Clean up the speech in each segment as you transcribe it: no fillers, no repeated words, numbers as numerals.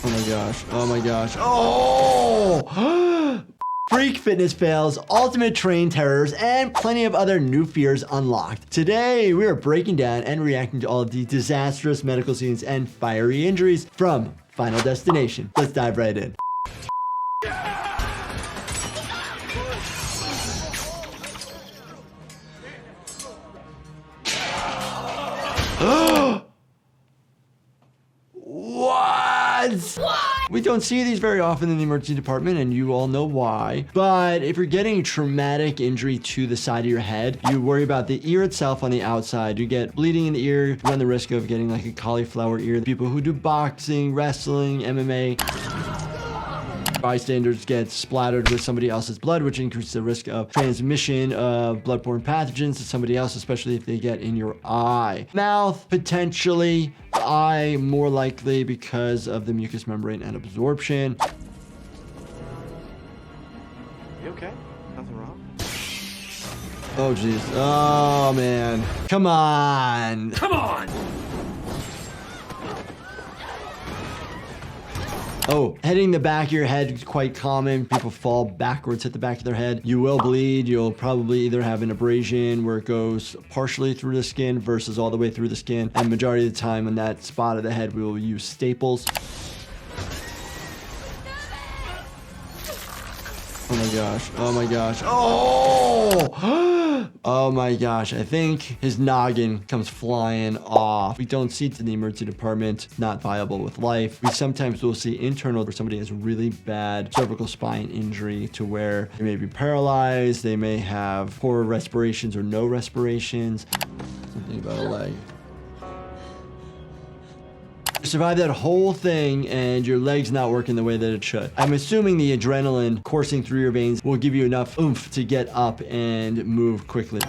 Oh my gosh. Oh my gosh. Oh! Freak fitness fails, ultimate train terrors, and plenty of other new fears unlocked. Today, we are breaking down and reacting to all of the disastrous medical scenes and fiery injuries from Final Destination. Let's dive right in. What? We don't see these very often in the emergency department, and you all know why. But if you're getting a traumatic injury to the side of your head, you worry about the ear itself on the outside. You get bleeding in the ear, you run the risk of getting like a cauliflower ear. People who do boxing, wrestling, MMA, bystanders get splattered with somebody else's blood, which increases the risk of transmission of bloodborne pathogens to somebody else, especially if they get in your eye. Mouth, potentially. Eye, more likely because of the mucous membrane and absorption. You okay? Nothing wrong? Oh, jeez. Oh, man. Come on. Come on! Oh, hitting the back of your head is quite common. People fall backwards, hit the back of their head. You will bleed. You'll probably either have an abrasion where it goes partially through the skin versus all the way through the skin. And majority of the time on that spot of the head, we will use staples. Oh my gosh. Oh my gosh. Oh! Oh my gosh. I think his noggin comes flying off. We don't see it in the emergency department. Not viable with life. We sometimes will see internal where somebody has really bad cervical spine injury to where they may be paralyzed. They may have poor respirations or no respirations. Something about a leg. Survive that whole thing and your leg's not working the way that it should. I'm assuming the adrenaline coursing through your veins will give you enough oomph to get up and move quickly.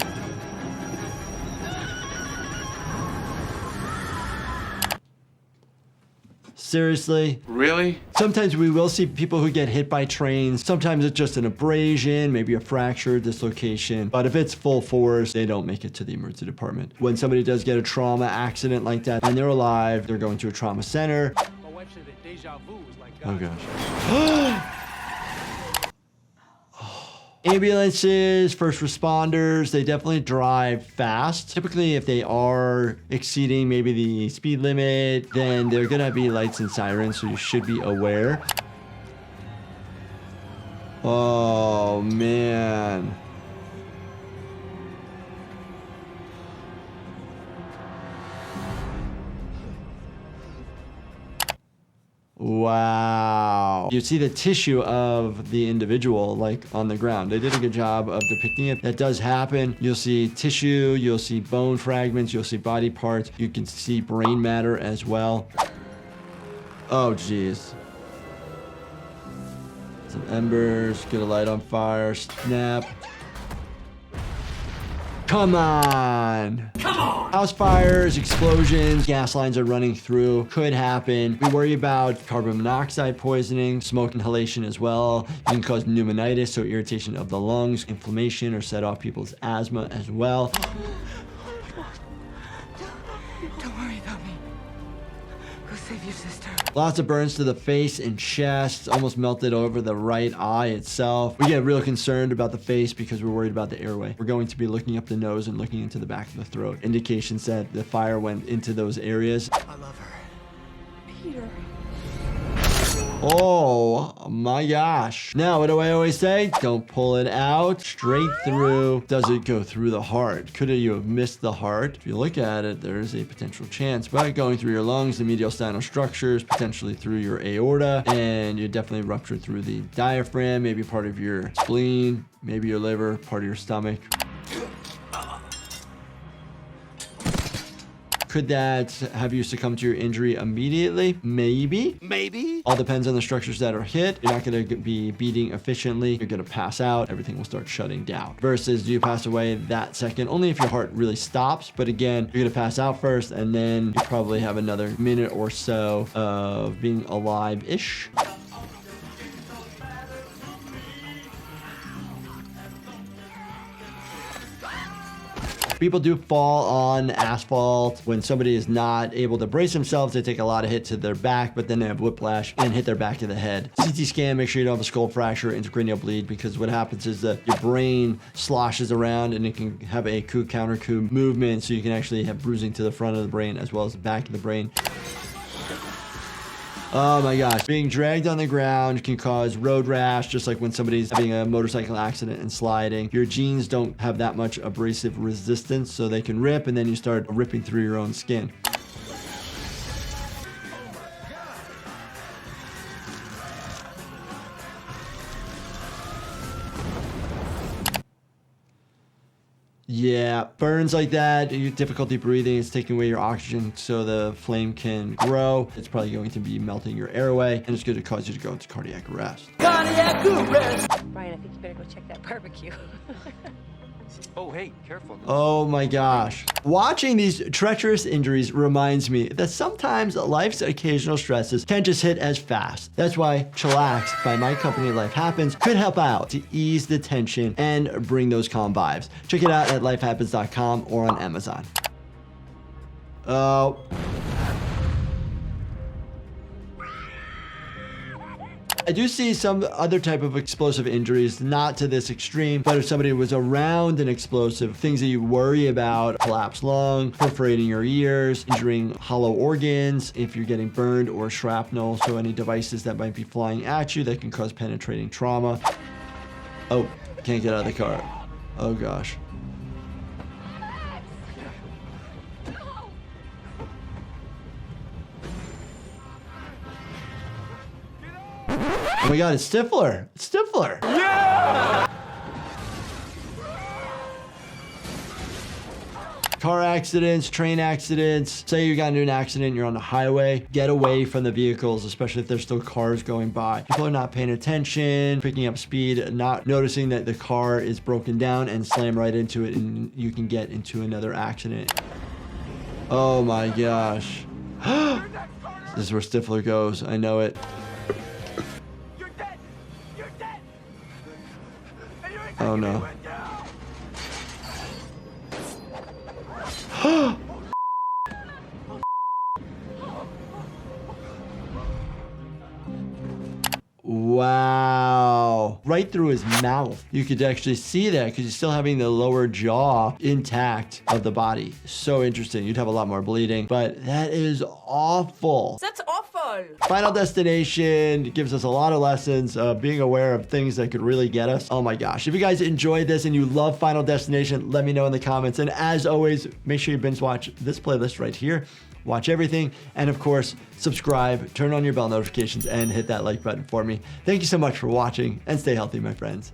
Seriously? Really? Sometimes we will see people who get hit by trains. Sometimes it's just an abrasion, maybe a fracture, dislocation. But if it's full force, they don't make it to the emergency department. When somebody does get a trauma accident like that and they're alive, they're going to a trauma center. My wife said that deja vu was like Oh gosh. Ambulances, first responders, they definitely drive fast. Typically, if they are exceeding maybe the speed limit, then they're gonna be lights and sirens, so you should be aware. Oh, man. Wow. You see the tissue of the individual like on the ground. They did a good job of depicting it. That does happen. You'll see tissue, you'll see bone fragments, you'll see body parts. You can see brain matter as well. Oh, geez. Some embers, get a light on fire, snap. Come on. Come on! House fires, explosions, gas lines are running through. Could happen. We worry about carbon monoxide poisoning, smoke inhalation as well. It can cause pneumonitis, so irritation of the lungs, inflammation, or set off people's asthma as well. Don't worry about me. Go save your sister. Lots of burns to the face and chest, almost melted over the right eye itself. We get real concerned about the face because we're worried about the airway. We're going to be looking up the nose and looking into the back of the throat. Indications that the fire went into those areas. I love her. Peter. Oh my gosh. Now, what do I always say? Don't pull it out. Straight through. Does it go through the heart? Could you have missed the heart? If you look at it, there is a potential chance. But going through your lungs, the mediastinal structures, potentially through your aorta, and you definitely ruptured through the diaphragm, maybe part of your spleen, maybe your liver, part of your stomach. Could that have you succumb to your injury immediately? Maybe. Maybe? All depends on the structures that are hit. You're not going to be beating efficiently. You're going to pass out. Everything will start shutting down. Versus do you pass away that second? Only if your heart really stops. But again, you're going to pass out first, and then you probably have another minute or so of being alive-ish. People do fall on asphalt. When somebody is not able to brace themselves, they take a lot of hit to their back, but then they have whiplash and hit their back of the head. CT scan, make sure you don't have a skull fracture, intracranial bleed, because what happens is that your brain sloshes around and it can have a coup counter coup movement, so you can actually have bruising to the front of the brain as well as the back of the brain. Oh my gosh. Being dragged on the ground can cause road rash, just like when somebody's having a motorcycle accident and sliding. Your jeans don't have that much abrasive resistance, so they can rip, and then you start ripping through your own skin. Yeah, burns like that, your difficulty breathing, it's taking away your oxygen so the flame can grow. It's probably going to be melting your airway, and it's going to cause you to go into cardiac arrest. Cardiac arrest! Brian, I think you better go check that barbecue. Oh, hey, careful. Oh my gosh. Watching these treacherous injuries reminds me that sometimes life's occasional stresses can just hit as fast. That's why Chillax by my company Life Happens could help out to ease the tension and bring those calm vibes. Check it out at lifehappens.com or on Amazon. Oh. I do see some other type of explosive injuries, not to this extreme, but if somebody was around an explosive, things that you worry about: collapsed lung, perforating your ears, injuring hollow organs, if you're getting burned, or shrapnel, so any devices that might be flying at you that can cause penetrating trauma. Oh, can't get out of the car. Oh gosh. Oh my god, it's Stifler. It's Stifler. Yeah! Car accidents, train accidents. Say you got into an accident, you're on the highway. Get away from the vehicles, especially if there's still cars going by. People are not paying attention, picking up speed, not noticing that the car is broken down, and slam right into it, and you can get into another accident. Oh my gosh. This is where Stifler goes. I know it. Oh no. Wow. Right through his mouth. You could actually see that because he's still having the lower jaw intact of the body. So interesting. You'd have a lot more bleeding, but that is awful. That's awful. Final Destination gives us a lot of lessons, being aware of things that could really get us. Oh my gosh. If you guys enjoyed this and you love Final Destination, let me know in the comments. And as always, make sure you binge watch this playlist right here. Watch everything. And of course, subscribe, turn on your bell notifications, and hit that like button for me. Thank you so much for watching, and stay healthy, my friends.